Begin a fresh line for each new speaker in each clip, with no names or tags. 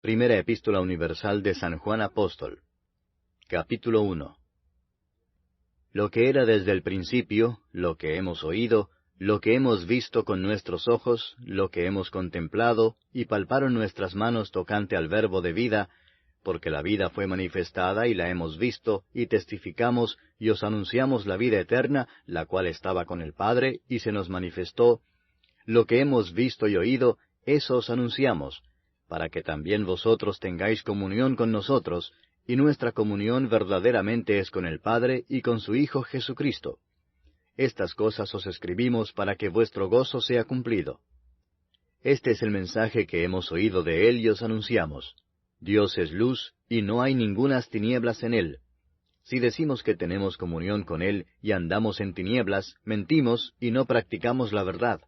Primera Epístola Universal de San Juan Apóstol. Capítulo 1. Lo que era desde el principio, lo que hemos oído, lo que hemos visto con nuestros ojos, lo que hemos contemplado, y palparon nuestras manos tocante al Verbo de vida, porque la vida fue manifestada y la hemos visto, y testificamos, y os anunciamos la vida eterna, la cual estaba con el Padre, y se nos manifestó. Lo que hemos visto y oído, eso os anunciamos, para que también vosotros tengáis comunión con nosotros, y nuestra comunión verdaderamente es con el Padre y con su Hijo Jesucristo. Estas cosas os escribimos para que vuestro gozo sea cumplido. Este es el mensaje que hemos oído de Él y os anunciamos. Dios es luz, y no hay ningunas tinieblas en Él. Si decimos que tenemos comunión con Él y andamos en tinieblas, mentimos y no practicamos la verdad.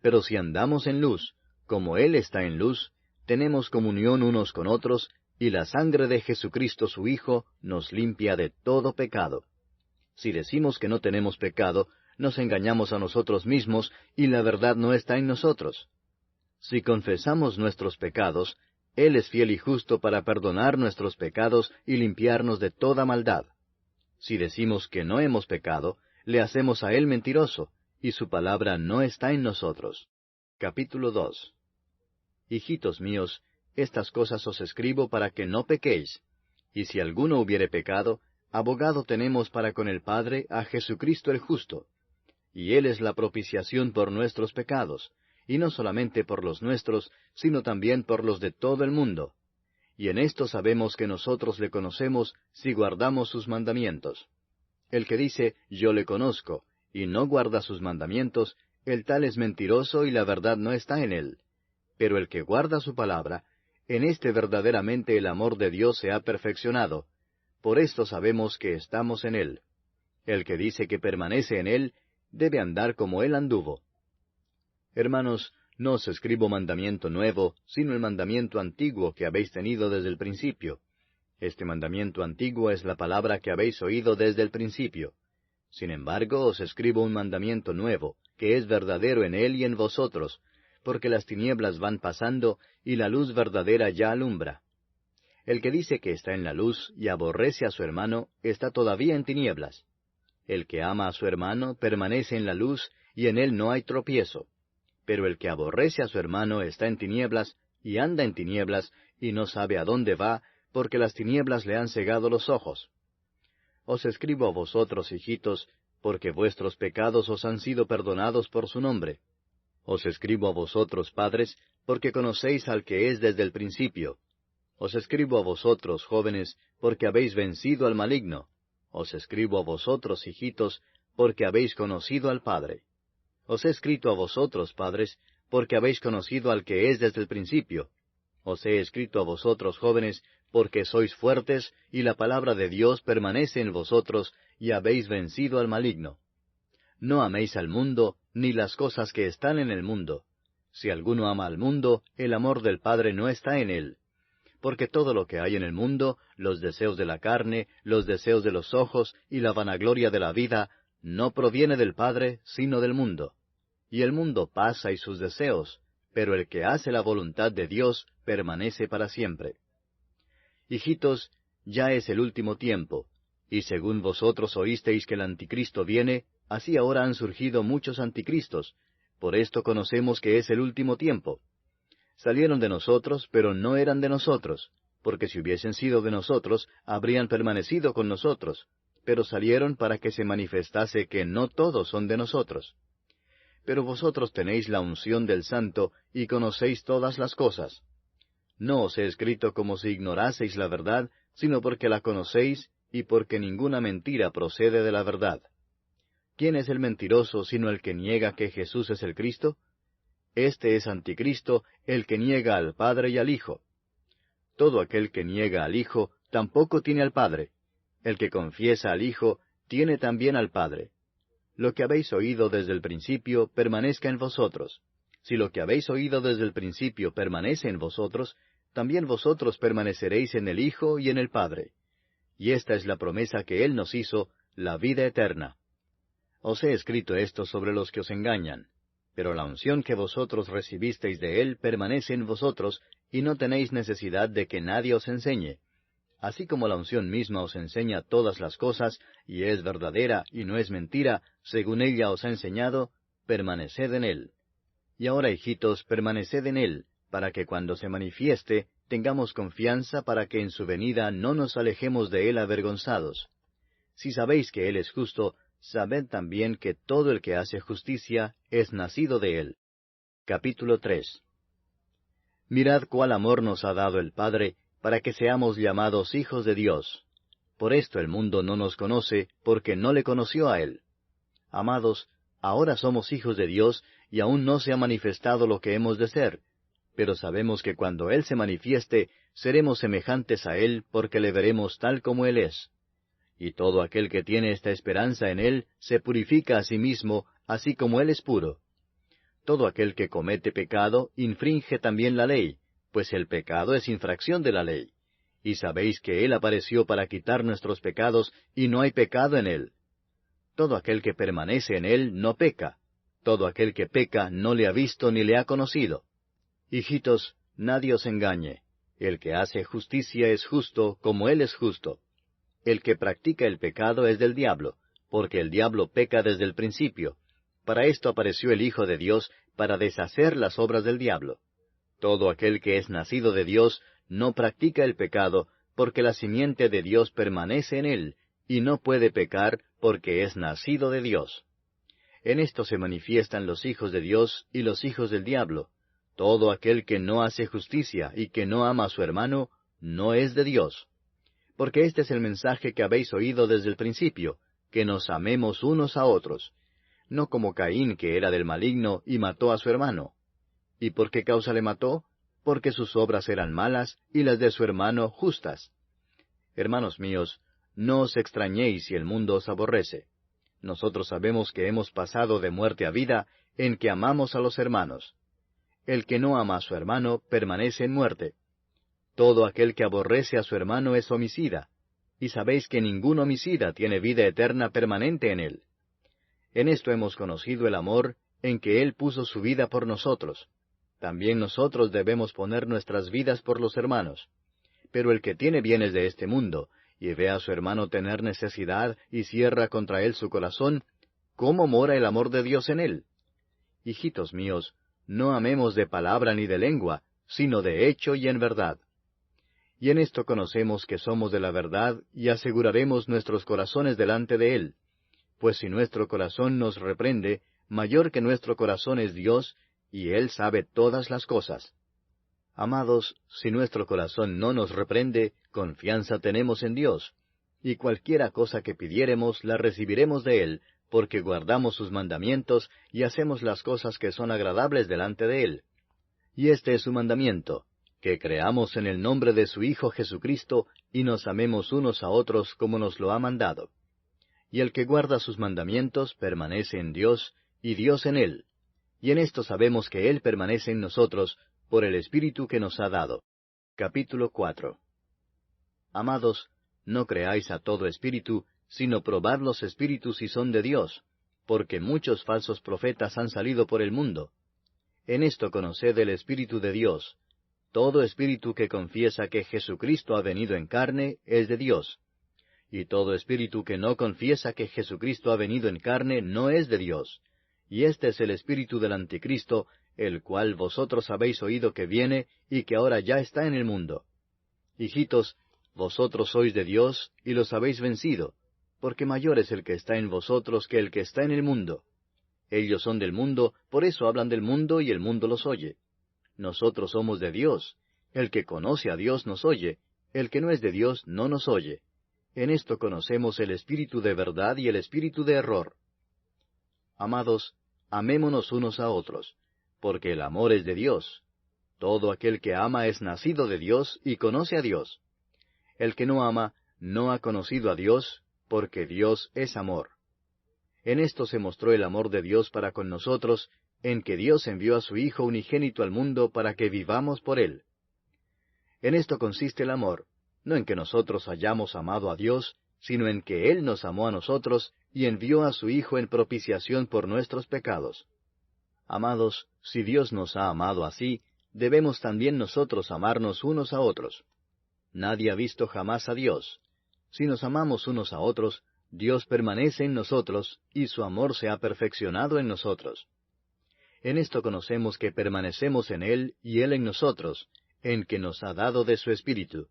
Pero si andamos en luz, como Él está en luz, tenemos comunión unos con otros, y la sangre de Jesucristo su Hijo nos limpia de todo pecado. Si decimos que no tenemos pecado, nos engañamos a nosotros mismos, y la verdad no está en nosotros. Si confesamos nuestros pecados, Él es fiel y justo para perdonar nuestros pecados y limpiarnos de toda maldad. Si decimos que no hemos pecado, le hacemos a Él mentiroso, y su palabra no está en nosotros. Capítulo 2. Hijitos míos, estas cosas os escribo para que no pequéis. Y si alguno hubiere pecado, abogado tenemos para con el Padre a Jesucristo el justo. Y Él es la propiciación por nuestros pecados, y no solamente por los nuestros, sino también por los de todo el mundo. Y en esto sabemos que nosotros le conocemos si guardamos sus mandamientos. El que dice, yo le conozco, y no guarda sus mandamientos, el tal es mentiroso y la verdad no está en él. Pero el que guarda su palabra, en éste verdaderamente el amor de Dios se ha perfeccionado. Por esto sabemos que estamos en él. El que dice que permanece en él, debe andar como él anduvo. Hermanos, no os escribo mandamiento nuevo, sino el mandamiento antiguo que habéis tenido desde el principio. Este mandamiento antiguo es la palabra que habéis oído desde el principio. Sin embargo, os escribo un mandamiento nuevo, que es verdadero en él y en vosotros, porque las tinieblas van pasando, y la luz verdadera ya alumbra. El que dice que está en la luz y aborrece a su hermano, está todavía en tinieblas. El que ama a su hermano permanece en la luz, y en él no hay tropiezo. Pero el que aborrece a su hermano está en tinieblas, y anda en tinieblas, y no sabe a dónde va, porque las tinieblas le han cegado los ojos. Os escribo a vosotros, hijitos, porque vuestros pecados os han sido perdonados por su nombre. Os escribo a vosotros, padres, porque conocéis al que es desde el principio. Os escribo a vosotros, jóvenes, porque habéis vencido al maligno. Os escribo a vosotros, hijitos, porque habéis conocido al Padre. Os he escrito a vosotros, padres, porque habéis conocido al que es desde el principio. Os he escrito a vosotros, jóvenes, porque sois fuertes, y la palabra de Dios permanece en vosotros, y habéis vencido al maligno. No améis al mundo, ni las cosas que están en el mundo. Si alguno ama al mundo, el amor del Padre no está en él. Porque todo lo que hay en el mundo, los deseos de la carne, los deseos de los ojos, y la vanagloria de la vida, no proviene del Padre, sino del mundo. Y el mundo pasa y sus deseos, pero el que hace la voluntad de Dios permanece para siempre. Hijitos, ya es el último tiempo, y según vosotros oísteis que el anticristo viene, así ahora han surgido muchos anticristos. Por esto conocemos que es el último tiempo. Salieron de nosotros, pero no eran de nosotros, porque si hubiesen sido de nosotros, habrían permanecido con nosotros, pero salieron para que se manifestase que no todos son de nosotros. Pero vosotros tenéis la unción del Santo, y conocéis todas las cosas. No os he escrito como si ignoraseis la verdad, sino porque la conocéis, y porque ninguna mentira procede de la verdad. ¿Quién es el mentiroso sino el que niega que Jesús es el Cristo? Este es anticristo, el que niega al Padre y al Hijo. Todo aquel que niega al Hijo tampoco tiene al Padre. El que confiesa al Hijo tiene también al Padre. Lo que habéis oído desde el principio permanezca en vosotros. Si lo que habéis oído desde el principio permanece en vosotros, también vosotros permaneceréis en el Hijo y en el Padre. Y esta es la promesa que Él nos hizo, la vida eterna. Os he escrito esto sobre los que os engañan. Pero la unción que vosotros recibisteis de Él permanece en vosotros, y no tenéis necesidad de que nadie os enseñe. Así como la unción misma os enseña todas las cosas, y es verdadera y no es mentira, según ella os ha enseñado, permaneced en él. Y ahora, hijitos, permaneced en él, para que cuando se manifieste, tengamos confianza para que en su venida no nos alejemos de él avergonzados. Si sabéis que él es justo, sabed también que todo el que hace justicia es nacido de él. Capítulo 3. Mirad cuál amor nos ha dado el Padre, para que seamos llamados hijos de Dios. Por esto el mundo no nos conoce, porque no le conoció a él. Amados, ahora somos hijos de Dios, y aún no se ha manifestado lo que hemos de ser. Pero sabemos que cuando Él se manifieste, seremos semejantes a Él, porque le veremos tal como Él es. Y todo aquel que tiene esta esperanza en Él, se purifica a sí mismo, así como Él es puro. Todo aquel que comete pecado, infringe también la ley, pues el pecado es infracción de la ley. Y sabéis que Él apareció para quitar nuestros pecados, y no hay pecado en Él. Todo aquel que permanece en Él no peca. Todo aquel que peca no le ha visto ni le ha conocido. Hijitos, nadie os engañe. El que hace justicia es justo, como Él es justo. El que practica el pecado es del diablo, porque el diablo peca desde el principio. Para esto apareció el Hijo de Dios, para deshacer las obras del diablo. Todo aquel que es nacido de Dios no practica el pecado, porque la simiente de Dios permanece en él, y no puede pecar, porque es nacido de Dios. En esto se manifiestan los hijos de Dios y los hijos del diablo. Todo aquel que no hace justicia y que no ama a su hermano, no es de Dios. Porque este es el mensaje que habéis oído desde el principio, que nos amemos unos a otros, no como Caín, que era del maligno, y mató a su hermano. ¿Y por qué causa le mató? Porque sus obras eran malas, y las de su hermano justas. Hermanos míos, no os extrañéis si el mundo os aborrece. Nosotros sabemos que hemos pasado de muerte a vida, en que amamos a los hermanos. El que no ama a su hermano permanece en muerte. Todo aquel que aborrece a su hermano es homicida, y sabéis que ningún homicida tiene vida eterna permanente en él. En esto hemos conocido el amor, en que Él puso su vida por nosotros. También nosotros debemos poner nuestras vidas por los hermanos. Pero el que tiene bienes de este mundo, y ve a su hermano tener necesidad, y cierra contra él su corazón, ¿cómo mora el amor de Dios en él? Hijitos míos, no amemos de palabra ni de lengua, sino de hecho y en verdad. Y en esto conocemos que somos de la verdad, y aseguraremos nuestros corazones delante de Él. Pues si nuestro corazón nos reprende, mayor que nuestro corazón es Dios, y Él sabe todas las cosas. Amados, si nuestro corazón no nos reprende, confianza tenemos en Dios, y cualquiera cosa que pidiéremos la recibiremos de Él, porque guardamos sus mandamientos y hacemos las cosas que son agradables delante de Él. Y este es su mandamiento, que creamos en el nombre de su Hijo Jesucristo, y nos amemos unos a otros como nos lo ha mandado. Y el que guarda sus mandamientos permanece en Dios, y Dios en él. Y en esto sabemos que Él permanece en nosotros, por el Espíritu que nos ha dado. Capítulo 4. Amados, no creáis a todo espíritu, sino probad los espíritus si son de Dios, porque muchos falsos profetas han salido por el mundo. En esto conoced el Espíritu de Dios. Todo espíritu que confiesa que Jesucristo ha venido en carne es de Dios. Y todo espíritu que no confiesa que Jesucristo ha venido en carne no es de Dios. Y este es el espíritu del Anticristo, el cual vosotros habéis oído que viene y que ahora ya está en el mundo. Hijitos, vosotros sois de Dios y los habéis vencido, porque mayor es el que está en vosotros que el que está en el mundo. Ellos son del mundo, por eso hablan del mundo y el mundo los oye. Nosotros somos de Dios. El que conoce a Dios nos oye, el que no es de Dios no nos oye. En esto conocemos el espíritu de verdad y el espíritu de error. Amados, amémonos unos a otros, porque el amor es de Dios. Todo aquel que ama es nacido de Dios y conoce a Dios. El que no ama no ha conocido a Dios, porque Dios es amor. En esto se mostró el amor de Dios para con nosotros, en que Dios envió a su Hijo unigénito al mundo para que vivamos por Él. En esto consiste el amor, no en que nosotros hayamos amado a Dios, sino en que Él nos amó a nosotros y envió a su Hijo en propiciación por nuestros pecados. Amados, si Dios nos ha amado así, debemos también nosotros amarnos unos a otros. Nadie ha visto jamás a Dios. Si nos amamos unos a otros, Dios permanece en nosotros, y su amor se ha perfeccionado en nosotros. En esto conocemos que permanecemos en Él y Él en nosotros, en que nos ha dado de su Espíritu.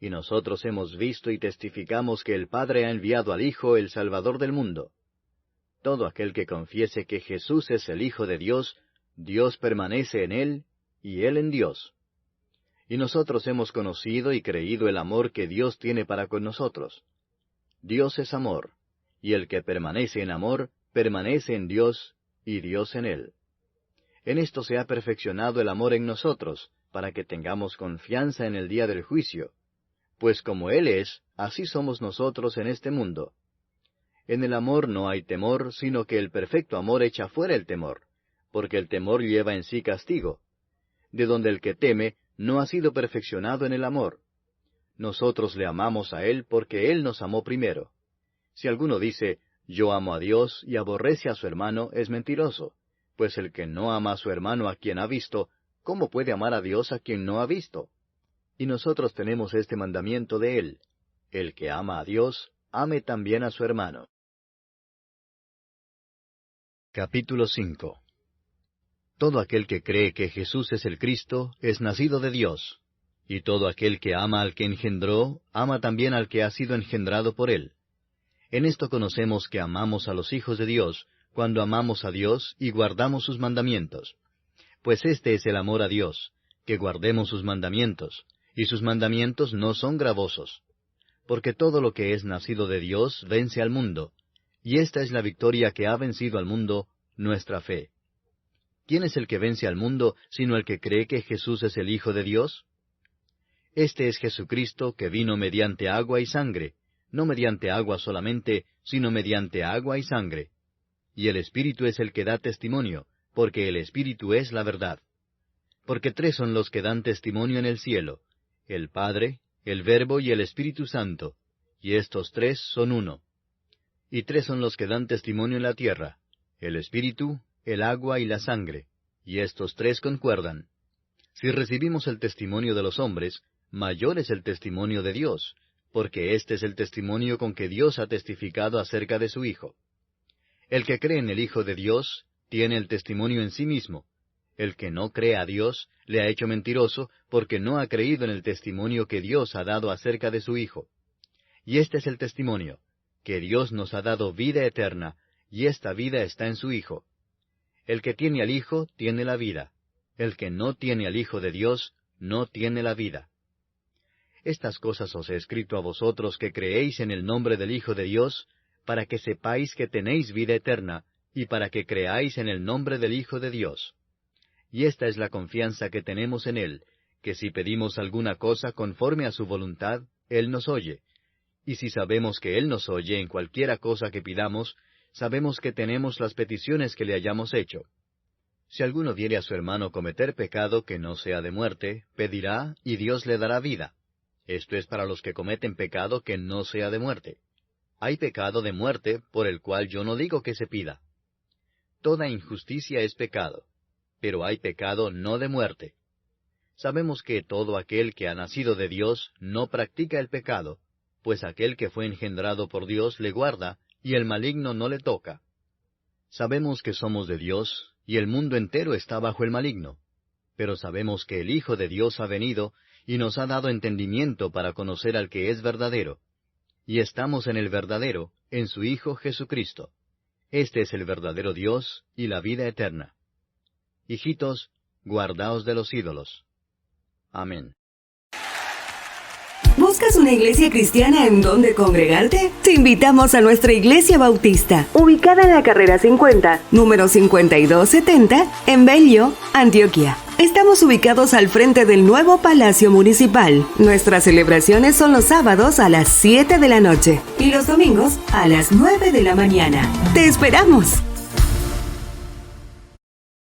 Y nosotros hemos visto y testificamos que el Padre ha enviado al Hijo, el Salvador del mundo. Todo aquel que confiese que Jesús es el Hijo de Dios, Dios permanece en Él, y Él en Dios. Y nosotros hemos conocido y creído el amor que Dios tiene para con nosotros. Dios es amor, y el que permanece en amor, permanece en Dios, y Dios en él. En esto se ha perfeccionado el amor en nosotros, para que tengamos confianza en el día del juicio. Pues como Él es, así somos nosotros en este mundo. En el amor no hay temor, sino que el perfecto amor echa fuera el temor, porque el temor lleva en sí castigo, de donde el que teme no ha sido perfeccionado en el amor. Nosotros le amamos a Él porque Él nos amó primero. Si alguno dice, yo amo a Dios y aborrece a su hermano, es mentiroso, pues el que no ama a su hermano a quien ha visto, ¿cómo puede amar a Dios a quien no ha visto? Y nosotros tenemos este mandamiento de Él: el que ama a Dios, ame también a su hermano. Capítulo 5. Todo aquel que cree que Jesús es el Cristo, es nacido de Dios. Y todo aquel que ama al que engendró, ama también al que ha sido engendrado por Él. En esto conocemos que amamos a los hijos de Dios, cuando amamos a Dios y guardamos sus mandamientos. Pues este es el amor a Dios, que guardemos sus mandamientos, y sus mandamientos no son gravosos. Porque todo lo que es nacido de Dios vence al mundo, y esta es la victoria que ha vencido al mundo, nuestra fe. ¿Quién es el que vence al mundo, sino el que cree que Jesús es el Hijo de Dios? Este es Jesucristo, que vino mediante agua y sangre, no mediante agua solamente, sino mediante agua y sangre. Y el Espíritu es el que da testimonio, porque el Espíritu es la verdad. Porque tres son los que dan testimonio en el cielo: el Padre, el Verbo y el Espíritu Santo, y estos tres son uno. Y tres son los que dan testimonio en la tierra: el Espíritu, el agua y la sangre, y estos tres concuerdan. Si recibimos el testimonio de los hombres, mayor es el testimonio de Dios, porque este es el testimonio con que Dios ha testificado acerca de su Hijo. El que cree en el Hijo de Dios tiene el testimonio en sí mismo. El que no cree a Dios le ha hecho mentiroso, porque no ha creído en el testimonio que Dios ha dado acerca de su Hijo. Y este es el testimonio, que Dios nos ha dado vida eterna, y esta vida está en su Hijo. El que tiene al Hijo tiene la vida. El que no tiene al Hijo de Dios no tiene la vida. Estas cosas os he escrito a vosotros que creéis en el nombre del Hijo de Dios, para que sepáis que tenéis vida eterna, y para que creáis en el nombre del Hijo de Dios. Y esta es la confianza que tenemos en Él, que si pedimos alguna cosa conforme a su voluntad, Él nos oye. Y si sabemos que Él nos oye en cualquiera cosa que pidamos, sabemos que tenemos las peticiones que le hayamos hecho. Si alguno viere a su hermano cometer pecado que no sea de muerte, pedirá, y Dios le dará vida. Esto es para los que cometen pecado que no sea de muerte. Hay pecado de muerte, por el cual yo no digo que se pida. Toda injusticia es pecado, pero hay pecado no de muerte. Sabemos que todo aquel que ha nacido de Dios no practica el pecado, pues aquel que fue engendrado por Dios le guarda, y el maligno no le toca. Sabemos que somos de Dios, y el mundo entero está bajo el maligno. Pero sabemos que el Hijo de Dios ha venido, y nos ha dado entendimiento para conocer al que es verdadero. Y estamos en el verdadero, en su Hijo Jesucristo. Este es el verdadero Dios y la vida eterna. Hijitos, guardaos de los ídolos. Amén.
¿Buscas una iglesia cristiana en donde congregarte? Te invitamos a nuestra iglesia bautista, ubicada en la carrera 50, número 5270, en Bello, Antioquia. Estamos ubicados al frente del nuevo Palacio Municipal. Nuestras celebraciones son los sábados a las 7 de la noche y los domingos a las 9 de la mañana. ¡Te esperamos!